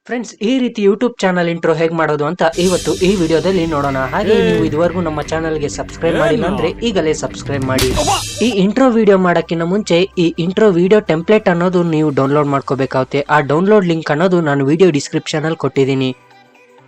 Friends, ಈ ರೀತಿ YouTube channel intro ಹೇಗೆ ಮಾಡೋದು ಅಂತ ಇವತ್ತು ಈ ವಿಡಿಯೋದಲ್ಲಿ ನೋಡೋಣ. ಹಾಗೆ ನೀವು ಇದುವರೆಗೂ ನಮ್ಮ ಚಾನಲ್ಗೆ ಸಬ್ಸ್ಕ್ರೈಬ್ ಮಾಡಿಲ್ಲ ಅಂದ್ರೆ ಈಗಲೇ ಸಬ್ಸ್ಕ್ರೈಬ್ ಮಾಡಿ. ಈ ಇಂಟ್ರೋ ವಿಡಿಯೋ ಮಾಡೋಕ್ಕಿಂತ ಮುಂಚೆ ಈ ಇಂಟ್ರೋ ವಿಡಿಯೋ ಟೆಂಪ್ಲೇಟ್ ಅನ್ನೋದು ನೀವು ಡೌನ್ಲೋಡ್ ಮಾಡ್ಕೋಬೇಕಾಗುತ್ತೆ. ಆ ಡೌನ್ಲೋಡ್ ಲಿಂಕ್ ಅನ್ನೋದು ನಾನು ವಿಡಿಯೋ ಡಿಸ್ಕ್ರಿಪ್ಷನ್ ಅಲ್ಲಿ ಕೊಟ್ಟಿದ್ದೀನಿ.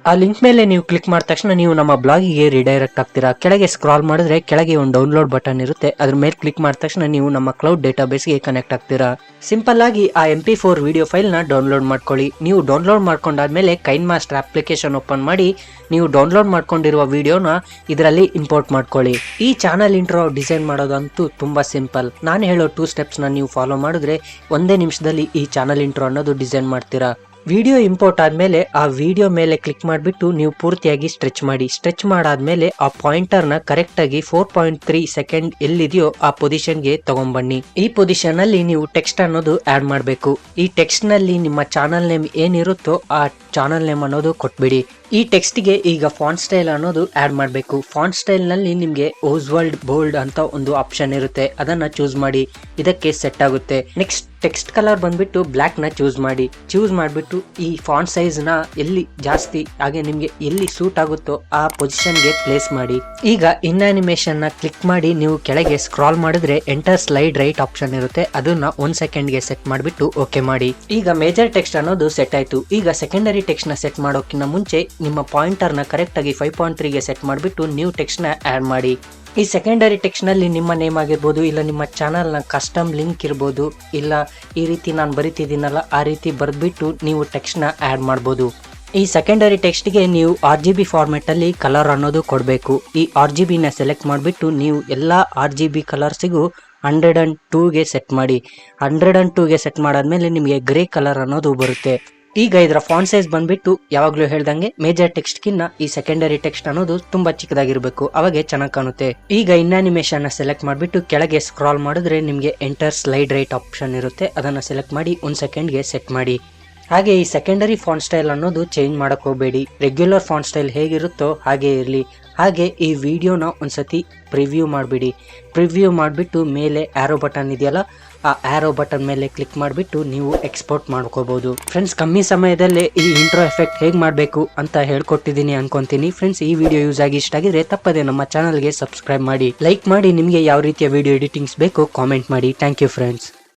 ಆ ಲಿಂಕ್ ಮೇಲೆ ನೀವು ಕ್ಲಿಕ್ ಮಾಡಿದ ತಕ್ಷಣ ನೀವು ನಮ್ಮ ಬ್ಲಾಗಿಗೆ ರಿಡೈರೆಕ್ಟ್ ಆಗ್ತೀರಾ. ಕೆಳಗೆ ಸ್ಕ್ರಾಲ್ ಮಾಡಿದ್ರೆ ಕೆಳಗೆ ಒಂದು ಡೌನ್ಲೋಡ್ ಬಟನ್ ಇರುತ್ತೆ. ಅದ್ರ ಮೇಲೆ ಕ್ಲಿಕ್ ಮಾಡಿದ ತಕ್ಷಣ ನೀವು ನಮ್ಮ ಕ್ಲೌಡ್ ಡೇಟಾಬೇಸ್ಗೆ ಕನೆಕ್ಟ್ ಆಗ್ತೀರಾ. ಸಿಂಪಲ್ ಆಗಿ ಆ MP4 ವಿಡಿಯೋ ಫೈಲ್ ನ ಡೌನ್ಲೋಡ್ ಮಾಡ್ಕೊಳ್ಳಿ. ನೀವು ಡೌನ್ಲೋಡ್ ಮಾಡ್ಕೊಂಡಾದ್ಮೇಲೆ ಕೈನ್ಮಾಸ್ಟರ್ ಅಪ್ಲಿಕೇಶನ್ ಓಪನ್ ಮಾಡಿ ನೀವು ಡೌನ್ಲೋಡ್ ಮಾಡ್ಕೊಂಡಿರುವ ವಿಡಿಯೋನ ಇದರಲ್ಲಿ ಇಂಪೋರ್ಟ್ ಮಾಡ್ಕೊಳ್ಳಿ. ಈ ಚಾನಲ್ ಇಂಟ್ರೋ ಡಿಸೈನ್ ಮಾಡೋದಂತೂ ತುಂಬಾ ಸಿಂಪಲ್. ನಾನು ಹೇಳೋ 2 ಸ್ಟೆಪ್ಸ್ ನ ನೀವು ಫಾಲೋ ಮಾಡಿದ್ರೆ ಒಂದೇ ನಿಮಿಷದಲ್ಲಿ ಈ ಚಾನಲ್ ಇಂಟ್ರೋ ಅನ್ನೋದು ಡಿಸೈನ್ ಮಾಡ್ತೀರಾ. ವಿಡಿಯೋ ಇಂಪೋರ್ಟ್ ಆದ್ಮೇಲೆ ಆ ವಿಡಿಯೋ ಮೇಲೆ ಕ್ಲಿಕ್ ಮಾಡಿಬಿಟ್ಟು ನೀವು ಪೂರ್ತಿಯಾಗಿ ಸ್ಟ್ರೆಚ್ ಮಾಡಿ. ಸ್ಟ್ರೆಚ್ ಮಾಡಾದ್ಮೇಲೆ ಆ ಪಾಯಿಂಟರ್ನ ಕರೆಕ್ಟ್ ಆಗಿ 4.3 ಸೆಕೆಂಡ್ ಎಲ್ಲಿದೆಯೋ ಆ ಪೊಸಿಷನ್ಗೆ ತಗೊಂಡ್ಬನ್ನಿ. ಈ ಪೊಸಿಷನ್ ಅಲ್ಲಿ ನೀವು ಟೆಕ್ಸ್ಟ್ ಅನ್ನೋದು ಆಡ್ ಮಾಡಬೇಕು. ಈ ಟೆಕ್ಸ್ಟ್ ನಲ್ಲಿ ನಿಮ್ಮ ಚಾನಲ್ ನೇಮ್ ಏನಿರುತ್ತೋ ಆ ಚಾನಲ್ ನೇಮ್ ಅನ್ನೋದು ಕೊಟ್ಬಿಡಿ. ಈ ಟೆಕ್ಸ್ಟ್ ಗೆ ಈಗ ಫಾಂಟ್ ಸ್ಟೈಲ್ ಅನ್ನೋದು ಆಡ್ ಮಾಡಬೇಕು. ಫಾಂಟ್ ಸ್ಟೈಲ್ ನಲ್ಲಿ ನಿಮ್ಗೆ ಓಸ್ವಲ್ಡ್ ಬೋಲ್ಡ್ ಅಂತ ಒಂದು ಆಪ್ಷನ್ ಇರುತ್ತೆ, ಅದನ್ನ ಚೂಸ್ ಮಾಡಿ. ಇದಕ್ಕೆ ಸೆಟ್ ಆಗುತ್ತೆ. ನೆಕ್ಸ್ಟ್ ಟೆಕ್ಸ್ಟ್ ಕಲರ್ ಬಂದ್ಬಿಟ್ಟು ಬ್ಲಾಕ್ ನ ಚೂಸ್ ಮಾಡಿ. ಚೂಸ್ ಮಾಡಿಬಿಟ್ಟು ಈ ಫಾಂಟ್ ಸೈಜ್ ನ ಎಲ್ಲಿ ಜಾಸ್ತಿ ಹಾಗೆ ನಿಮ್ಗೆ ಎಲ್ಲಿ ಸೂಟ್ ಆಗುತ್ತೋ ಆ ಪೊಸಿಷನ್ ಗೆ ಪ್ಲೇಸ್ ಮಾಡಿ. ಈಗ ಇನ್ ಅನಿಮೇಷನ್ ನ ಕ್ಲಿಕ್ ಮಾಡಿ ನೀವು ಕೆಳಗೆ ಸ್ಕ್ರಾಲ್ ಮಾಡಿದ್ರೆ ಎಂಟರ್ ಸ್ಲೈಡ್ ರೈಟ್ ಆಪ್ಷನ್ ಇರುತ್ತೆ, ಅದನ್ನ 1 ಸೆಕೆಂಡ್ ಗೆ ಸೆಟ್ ಮಾಡಿಬಿಟ್ಟು ಓಕೆ ಮಾಡಿ. ಈಗ ಮೇಜರ್ ಟೆಕ್ಸ್ಟ್ ಅನ್ನೋದು ಸೆಟ್ ಆಯ್ತು. ಈಗ ಸೆಕೆಂಡರಿ ಟೆಕ್ಸ್ಟ್ ನ ಸೆಟ್ ಮಾಡೋಕ್ಕಿಂತ ಮುಂಚೆ ನಿಮ್ಮ ಪಾಯಿಂಟರ್ ನ ಕರೆಕ್ಟ್ ಆಗಿ 5.3 ಗೆ ಸೆಟ್ ಮಾಡಿಬಿಟ್ಟು ನ್ಯೂ ಟೆಕ್ಸ್ಟ್ ನ ಆಡ್ ಮಾಡಿ. ಈ ಸೆಕೆಂಡರಿ ಟೆಕ್ಸ್ಟ್ ನಲ್ಲಿ ನಿಮ್ಮ ನೇಮ್ ಆಗಿರ್ಬೋದು, ಇಲ್ಲ ನಿಮ್ಮ ಚಾನಲ್ ನ ಕಸ್ಟಮ್ ಲಿಂಕ್ ಇರ್ಬೋದು, ಇಲ್ಲ ಈ ರೀತಿ ನಾನು ಬರಿತಿದ್ದೀನಲ್ಲ ಆ ರೀತಿ ಬರ್ದ್ಬಿಟ್ಟು ನೀವು ಟೆಕ್ಸ್ಟ್ ನ ಆಡ್ ಮಾಡ್ಬೋದು. ಈ ಸೆಕೆಂಡರಿ ಟೆಕ್ಸ್ಟ್ ಗೆ ನೀವು RGB ಫಾರ್ಮೆಟ್ ಅಲ್ಲಿ ಕಲರ್ ಅನ್ನೋದು ಕೊಡಬೇಕು. ಈ RGB ನ ಸೆಲೆಕ್ಟ್ ಮಾಡಿಬಿಟ್ಟು ನೀವು ಎಲ್ಲಾ RGB ಕಲರ್ಸಿಗೂ 102 ಗೆ ಸೆಟ್ ಮಾಡಿ. 102 ಗೆ ಸೆಟ್ ಮಾಡಾದ್ಮೇಲೆ ನಿಮಗೆ ಗ್ರೇ ಕಲರ್ ಅನ್ನೋದು ಬರುತ್ತೆ. ಈಗ ಇದರ ಫಾಂಟ್ ಸೈಜ್ ಬಂದ್ಬಿಟ್ಟು ಯಾವಾಗ್ಲೂ ಹೇಳ್ದಂಗೆ ಮೇಜರ್ ಟೆಕ್ಸ್ಟ್ ಕಿನ್ನ ಈ ಸೆಕೆಂಡರಿ ಟೆಕ್ಸ್ಟ್ ಅನ್ನೋದು ತುಂಬಾ ಚಿಕ್ಕದಾಗಿರ್ಬೇಕು, ಅವಾಗೆ ಚೆನ್ನಾಗಿ ಕಾಣುತ್ತೆ. ಈಗ ಇನ್ ಅನಿಮೇಷನ್ ನ ಸೆಲೆಕ್ಟ್ ಮಾಡಿಬಿಟ್ಟು ಕೆಳಗೆ ಸ್ಕ್ರಾಲ್ ಮಾಡಿದ್ರೆ ನಿಮ್ಗೆ ಎಂಟರ್ ಸ್ಲೈಡ್ ರೈಟ್ ಆಪ್ಷನ್ ಇರುತ್ತೆ, ಅದನ್ನ ಸೆಲೆಕ್ಟ್ ಮಾಡಿ 1 ಸೆಕೆಂಡ್ ಗೆ ಸೆಟ್ ಮಾಡಿ. ಹಾಗೆ ಈ ಸೆಕೆಂಡರಿ ಫಾಂಟ್ ಸ್ಟೈಲ್ ಅನ್ನೋದು ಚೇಂಜ್ ಮಾಡಕ್ ಹೋಗಬೇಡಿ. ರೆಗ್ಯುಲರ್ ಫಾಂಟ್ ಸ್ಟೈಲ್ ಹೇಗಿರುತ್ತೋ ಹಾಗೆ ಇರಲಿ. ಹಾಗೆ ಈ ವಿಡಿಯೋನ ಒಂದ್ಸತಿ ಪ್ರಿವ್ಯೂ ಮಾಡಿಬಿಡಿ. ಪ್ರಿವ್ಯೂ ಮಾಡಿಬಿಟ್ಟು ಮೇಲೆ ಆರೋ ಬಟನ್ ಇದೆಯಲ್ಲ ಆ ಆರೋ ಬಟನ್ ಮೇಲೆ ಕ್ಲಿಕ್ ಮಾಡಿಬಿಟ್ಟು ನೀವು ಎಕ್ಸ್ಪೋರ್ಟ್ ಮಾಡ್ಕೋಬಹುದು. ಫ್ರೆಂಡ್ಸ್, ಕಮ್ಮಿ ಸಮಯದಲ್ಲೇ ಈ ಇಂಟ್ರೋ ಎಫೆಕ್ಟ್ ಹೇಗೆ ಮಾಡಬೇಕು ಅಂತ ಹೇಳ್ಕೊಟ್ಟಿದ್ದೀನಿ ಅನ್ಕೊಂತೀನಿ. ಫ್ರೆಂಡ್ಸ್, ಈ ವಿಡಿಯೋ ಯೂಸ್ ಆಗಿ ಇಷ್ಟ ಆಗಿದ್ರೆ ತಪ್ಪದೆ ನಮ್ಮ ಚಾನಲ್ಗೆ ಸಬ್ಸ್ಕ್ರೈಬ್ ಮಾಡಿ, ಲೈಕ್ ಮಾಡಿ. ನಿಮಗೆ ಯಾವ ರೀತಿಯ ವಿಡಿಯೋ ಎಡಿಟಿಂಗ್ಸ್ ಬೇಕು ಕಾಮೆಂಟ್ ಮಾಡಿ. Thank you friends.